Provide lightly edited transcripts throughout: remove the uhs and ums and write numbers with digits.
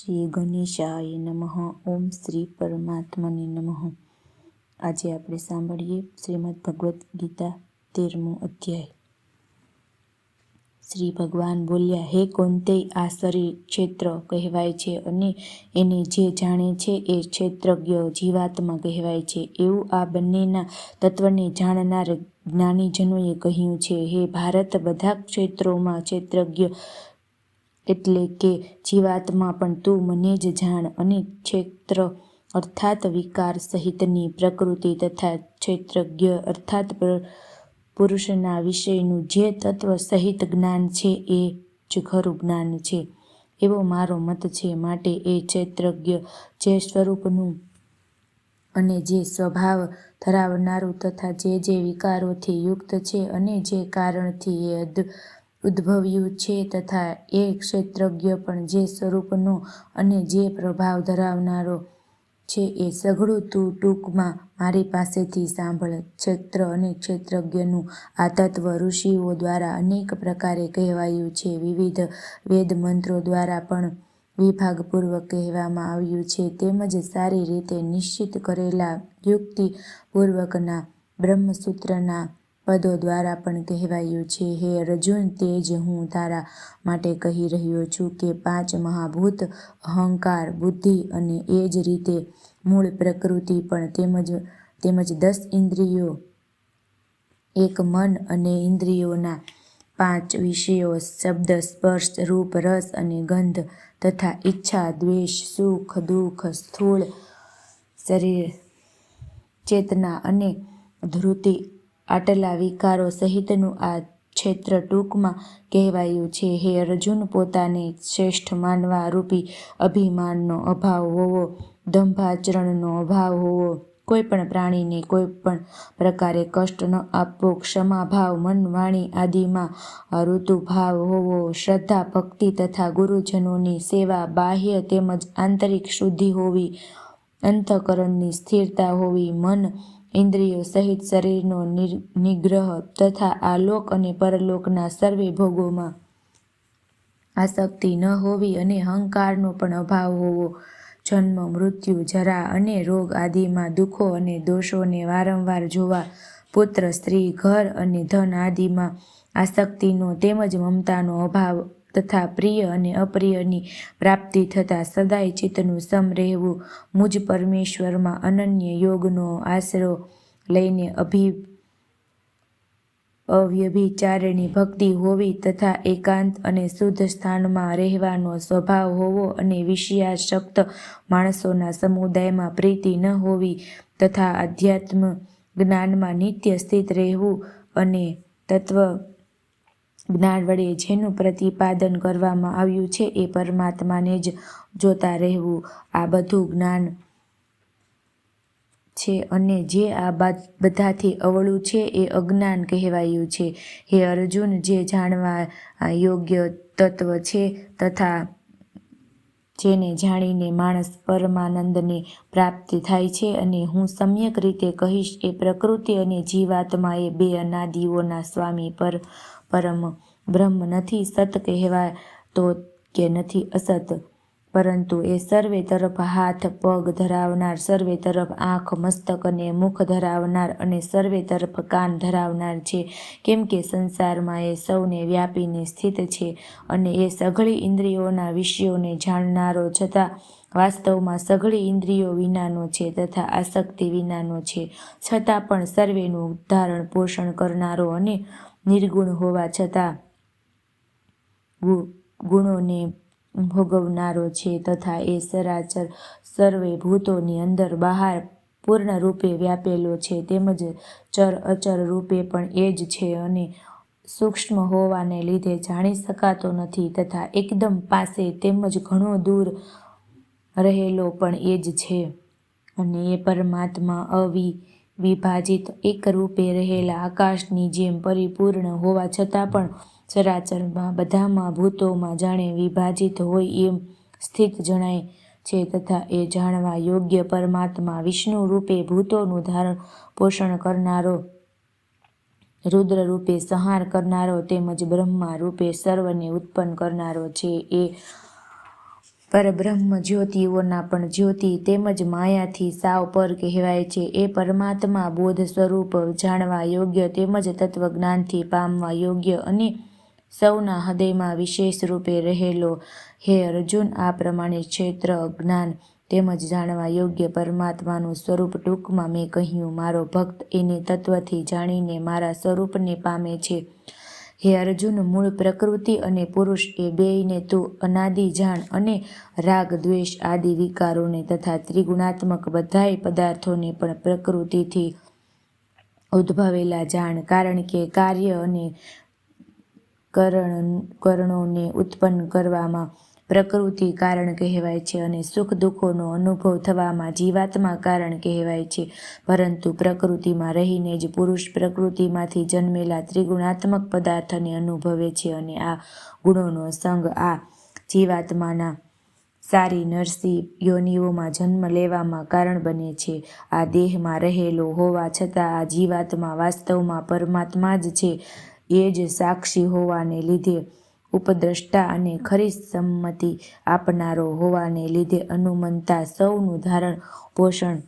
શ્રી ગણેશાય નમઃ. ઓમ શ્રી પરમાત્મને નમઃ. આજે આપણે સાંભળીએ શ્રીમદ ભગવદ્ ગીતા 13મો અધ્યાય. શ્રી ભગવાન બોલ્યા, હે કૌંતેય, આ શરીર ક્ષેત્ર કહેવાય છે અને એને જે જાણે છે એ ક્ષેત્રજ્ઞ જીવાત્મા કહેવાય છે. એવું આ બંનેના તત્વને જાણનાર જ્ઞાનીજનોએ કહ્યું છે. હે ભારત, બધા ક્ષેત્રોમાં ક્ષેત્રજ્ઞ એટલે કે જીવાત્મા પણ તું મને જ જાણ, અને ક્ષેત્ર અર્થાત વિકાર સહિતની પ્રકૃતિ તથા ક્ષેત્રજ્ઞ અર્થાત પુરુષના વિષયનું જે તત્વ સહિત જ્ઞાન છે એ જ ખરું જ્ઞાન છે, એવો મારો મત છે. માટે એ ક્ષેત્રજ્ઞ જે સ્વરૂપનું અને જે સ્વભાવ ધરાવનારું તથા જે વિકારોથી યુક્ત છે અને જે કારણથી એ ઉદ્ભવ્યું છે, તથા એ ક્ષેત્રજ્ઞ પણ જે સ્વરૂપનો અને જે પ્રભાવ ધરાવનારો છે, એ સઘળું તું ટૂંકમાં મારી પાસેથી સાંભળ. ક્ષેત્ર અને ક્ષેત્રજ્ઞનું આ તત્વ ઋષિઓ દ્વારા અનેક પ્રકારે કહેવાયું છે. વિવિધ વેદ મંત્રો દ્વારા પણ વિભાગપૂર્વક કહેવામાં આવ્યું છે. તેમજ સારી રીતે નિશ્ચિત કરેલા યુક્તિપૂર્વકના બ્રહ્મસૂત્રના પદો દ્વારા પણ કહેવાયું છે. હે અર્જુન, તે જ હું તારા માટે કહી રહ્યો છું કે 5 મહાભૂત, અહંકાર, બુદ્ધિ અને એ જ રીતે મૂળ પ્રકૃતિ પણ, તેમજ 10 ઇન્દ્રિયો, એક મન અને ઇન્દ્રિયોના 5 વિષયો, શબ્દ, સ્પર્શ, રૂપ, રસ અને ગંધ, તથા ઈચ્છા, દ્વેષ, સુખ, દુઃખ, સ્થૂળ શરીર, ચેતના અને ધૃતિ, આટલા વિકારો સહિતનું આ ક્ષેત્ર ટૂંકમાં કહેવાયું છે. હે અર્જુન, પોતાને શ્રેષ્ઠ માનવા રૂપી અભિમાનનો અભાવ હોવો, દંભાચરણનો અભાવ હોવો, કોઈ પણ પ્રાણીને કોઈ પણ પ્રકારે કષ્ટ ન આપવો, ક્ષમાભાવ, મન, વાણી આદિમાં ઋતુભાવ હોવો, શ્રદ્ધા, ભક્તિ તથા ગુરુજનોની સેવા, બાહ્ય તેમજ આંતરિક શુદ્ધિ હોવી, અંતઃકરણની સ્થિરતા હોવી, મન ઇન્દ્રિયો સહિત શરીરનો નિગ્રહ તથા આ લોક અને પરલોકના સર્વે ભોગોમાં આસક્તિ ન હોવી અને અહંકારનો પણ અભાવ હોવો, જન્મ, મૃત્યુ, જરા અને રોગ આદિમાં દુઃખો અને દોષોને વારંવાર જોવા, પુત્ર, સ્ત્રી, ઘર અને ધન આદિમાં આસક્તિનો તેમજ મમતાનો અભાવ તથા પ્રિય અને અપ્રિયની પ્રાપ્તિ થતાં સદાય ચિત્તનું સમ રહેવું, મુજ પરમેશ્વરમાં અનન્ય યોગનો આશરો લઈને અવ્યભિચારિણી ભક્તિ હોવી તથા એકાંત અને શુદ્ધ સ્થાનમાં રહેવાનો સ્વભાવ હોવો અને વિષયાસક્ત માણસોના સમુદાયમાં પ્રીતિ ન હોવી તથા અધ્યાત્મ જ્ઞાનમાં નિત્ય સ્થિત રહેવું અને તત્વ જ્ઞાન વડે જેનું પ્રતિપાદન કરવામાં આવ્યું છે એ પરમાત્માને જ જોતા રહેવું, આ બધું જ્ઞાન છે. અને જે આ બધાથી અવળું છે એ અજ્ઞાન કહેવાયું છે. હે અર્જુન, જે જાણવા યોગ્ય તત્વ છે તથા જેને જાણીને માણસ પરમાનંદને પ્રાપ્તિ થાય છે, અને હું સમ્યક રીતે કહીશ, એ પ્રકૃતિ અને જીવાત્મા એ બે અનાદિઓના સ્વામી પરમ બ્રહ્મ નથી. સત કહેવાતો કે નથી અસત, પરંતુ એ સર્વે તરફ હાથ પગ ધરાવનાર, સર્વે તરફ આંખ, મસ્તક અને મુખ ધરાવનાર અને સર્વે તરફ કાન ધરાવનાર છે. કેમ કે સંસારમાં એ સૌને વ્યાપીને સ્થિત છે અને એ સઘળી ઇન્દ્રિયોના વિષયોને જાણનારો, છતાં વાસ્તવમાં સઘળી ઇન્દ્રિયો વિનાનો છે તથા આસક્તિ વિનાનો છે, છતાં પણ સર્વેનું ધારણ પોષણ કરનારો અને નિર્ગુણ હોવા છતાં ગુણોને ભોગવનારો છે, તથા એ સરાચર સર્વે ભૂતોની અંદર બહાર પૂર્ણ રૂપે વ્યાપેલો છે, તેમજ ચર અચર રૂપે પણ એ જ છે, અને સૂક્ષ્મ હોવાને લીધે જાણી શકાતો નથી, તથા એકદમ પાસે તેમજ ઘણો દૂર રહેલો પણ એ જ છે. અને એ પરમાત્મા અવિભાજિત એક રૂપે રહેલા આકાશની જેમ પરિપૂર્ણ હોવા છતાં પણ ચરાચરમાં બધામાં ભૂતોમાં જાણે વિભાજિત હોય એમ સ્થિત જણાય છે, તથા એ જાણવા યોગ્ય પરમાત્મા વિષ્ણુ રૂપે ભૂતોનું ધારણ પોષણ કરનારો, રુદ્ર રૂપે સંહાર કરનારો તેમજ બ્રહ્મા રૂપે સર્વને ઉત્પન્ન કરનારો છે. એ પરબ્રહ્મ જ્યોતિઓના પણ જ્યોતિ તેમજ માયાથી સાવ પર કહેવાય છે. એ પરમાત્મા બોધ સ્વરૂપ જાણવા યોગ્ય તેમજ તત્વજ્ઞાનથી પામવા યોગ્ય અને સૌના હૃદયમાં વિશેષ રૂપે રહેલો. હે અર્જુન, આ પ્રમાણે ક્ષેત્ર જ્ઞાન તેમજ જાણવા યોગ્ય પરમાત્માનું સ્વરૂપ ટૂંકમાં મેં કહ્યું. મારો ભક્ત એને તત્વથી જાણીને મારા સ્વરૂપને પામે છે. હે અર્જુન, મૂળ પ્રકૃતિ અને પુરુષ એ બેયને તું અનાદિ જાણ અને રાગ દ્વેષ આદિ વિકારોને તથા ત્રિગુણાત્મક બધાય પદાર્થોને પણ પ્રકૃતિથી ઉદ્ભવેલા જાણ. કારણ કે કાર્ય અને કરણોને ઉત્પન્ન કરવામાં પ્રકૃતિ કારણ કહેવાય છે અને સુખ દુઃખોનો અનુભવ થવામાં જીવાત્મા કારણ કહેવાય છે. પરંતુ પ્રકૃતિમાં રહીને જ પુરુષ પ્રકૃતિમાંથી જન્મેલા ત્રિગુણાત્મક પદાર્થને અનુભવે છે અને આ ગુણોનો સંગ આ જીવાત્માના સારી નરસી યોનિઓમાં જન્મ લેવામાં કારણ બને છે. આ દેહમાં રહેલો હોવા છતાં આ જીવાત્મા વાસ્તવમાં પરમાત્મા જ છે. એ જ સાક્ષી હોવાને લીધે ઉપદ્રષ્ટા અને ખરી સંમતિ આપનારો હોવાને લીધે અનુમંતા સૌનું ધારણ પોષણ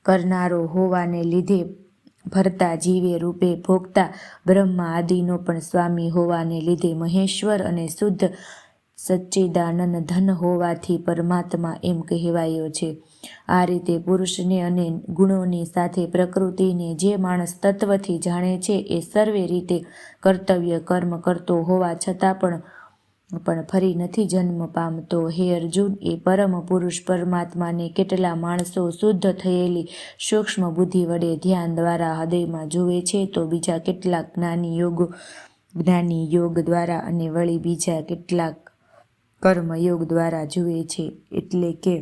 કરનારો હોવાને લીધે ભરતા જીવે રૂપે ભોગતા બ્રહ્મા આદિનો પણ સ્વામી હોવાને લીધે મહેશ્વર અને શુદ્ધ સચ્ચિદાનંદ ધન હોવાથી પરમાત્મા એમ કહેવાયો છે. આ રીતે પુરુષને અને ગુણોની સાથે પ્રકૃતિને જે માણસ તત્વથી જાણે છે એ સર્વે રીતે કર્તવ્ય કર્મ કરતો હોવા છતાં પણ ફરી નથી જન્મ પામતો. હે અર્જુન, એ પરમ પુરુષ પરમાત્માને કેટલા માણસો શુદ્ધ થયેલી સૂક્ષ્મ બુદ્ધિ વડે ધ્યાન દ્વારા હૃદયમાં જુએ છે તો બીજા કેટલાક જ્ઞાની યોગ દ્વારા અને વળી બીજા કેટલાક કર્મયોગ દ્વારા જુએ છે એટલે કે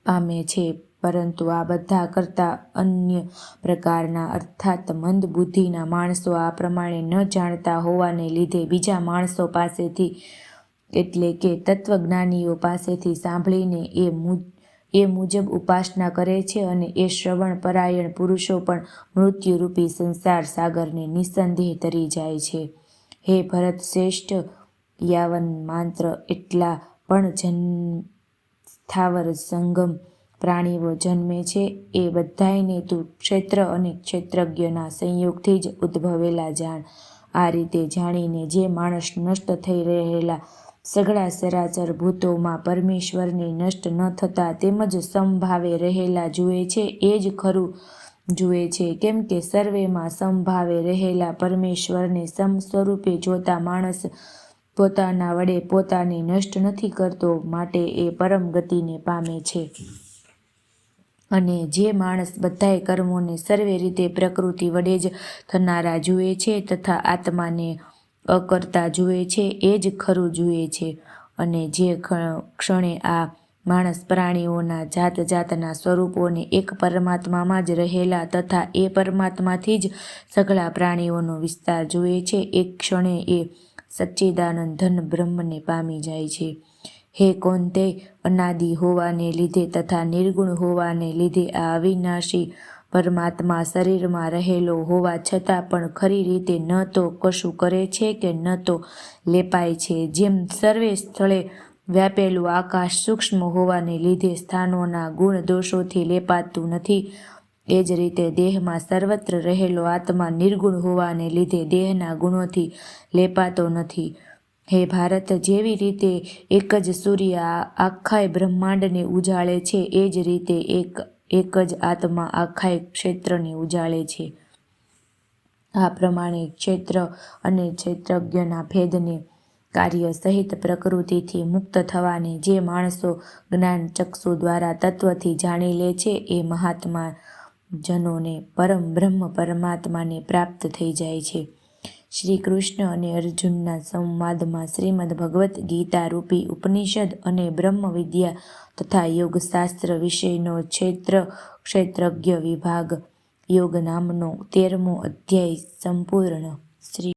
પામે છે. પરંતુ આ બધા કરતા અન્ય પ્રકારના અર્થાત મંદ બુદ્ધિના માણસો આ પ્રમાણે ન જાણતા હોવાને લીધે બીજા માણસો પાસેથી એટલે કે તત્વજ્ઞાનીઓ પાસેથી સાંભળીને એ મુજબ ઉપાસના કરે છે અને એ શ્રવણ પરાયણ પુરુષો પણ મૃત્યુરૂપી સંસાર સાગરને નિસ્સંદેહ તરી જાય છે. હે ભરત શ્રેષ્ઠ, યાવન માત્ર એટલા પણ સ્થાવર જંગમ પ્રાણીઓ જન્મે છે એ બધાયને તું ક્ષેત્ર અને ક્ષેત્રજ્ઞના સંયોગથી જ ઉદ્ભવેલા જાણ. આ રીતે જાણીને જે માણસ નષ્ટ થઈ રહેલા સઘળા સરાચર ભૂતોમાં પરમેશ્વરને નષ્ટ ન થતા તેમજ સમભાવે રહેલા જુએ છે એ જ ખરું જુએ છે. કેમ કે સર્વેમાં સમભાવે રહેલા પરમેશ્વરને સમ સ્વરૂપે જોતા માણસ પોતાના વડે પોતાને નષ્ટ નથી કરતો, માટે એ પરમ ગતિને પામે છે. અને જે માણસ બધાય કર્મોને સર્વે રીતે પ્રકૃતિ વડે જ થનારા જુએ છે તથા આત્માને અકર્તા જુએ છે એ જ ખરું જુએ છે. અને જે ક્ષણે આ માણસ પ્રાણીઓના જાત જાતના સ્વરૂપોને એક પરમાત્મામાં જ રહેલા તથા એ પરમાત્માથી જ સઘળા પ્રાણીઓનો વિસ્તાર જુએ છે એક ક્ષણે એ સચ્ચિદાનંદ ઘન બ્રહ્મને પામી જાય છે. હે કૌંતેય, અનાદિ હોવાને લીધે તથા નિર્ગુણ હોવાને લીધે આ અવિનાશી પરમાત્મા શરીરમાં રહેલો હોવા છતાં પણ ખરી રીતે ન તો કશું કરે છે કે ન તો લેપાય છે. જેમ સર્વે સ્થળે વ્યાપેલું આકાશ સૂક્ષ્મ હોવાને લીધે સ્થાનોના ગુણ દોષોથી લેપાતું નથી, એ જ રીતે દેહમાં સર્વત્ર રહેલો આત્મા નિર્ગુણ હોવાને લીધે દેહના ગુણોથી લેપાતો નથી. હે ભારત, જેવી રીતે એક જ સૂર્ય આખાય બ્રહ્માંડને ઉજાળે છે એ જ રીતે એક જ આત્મા આખાય ક્ષેત્રને ઉજાળે છે. આ પ્રમાણે ક્ષેત્ર અને ક્ષેત્રજ્ઞના ભેદને કાર્ય સહિત પ્રકૃતિથી મુક્ત થવાને જે માણસો જ્ઞાન ચક્ષુ દ્વારા તત્વથી જાણી લે છે એ મહાત્મા જનોને પરમ બ્રહ્મ પરમાત્માને પ્રાપ્ત થઈ જાય છે. શ્રી કૃષ્ણ અને અર્જુનના સંવાદમાં શ્રીમદ્ ભગવદ્ ગીતા રૂપી ઉપનિષદ અને બ્રહ્મ વિદ્યા તથા યોગશાસ્ત્ર વિષયનો ક્ષેત્રજ્ઞ વિભાગ યોગ નામનો 13મો અધ્યાય સંપૂર્ણ. શ્રી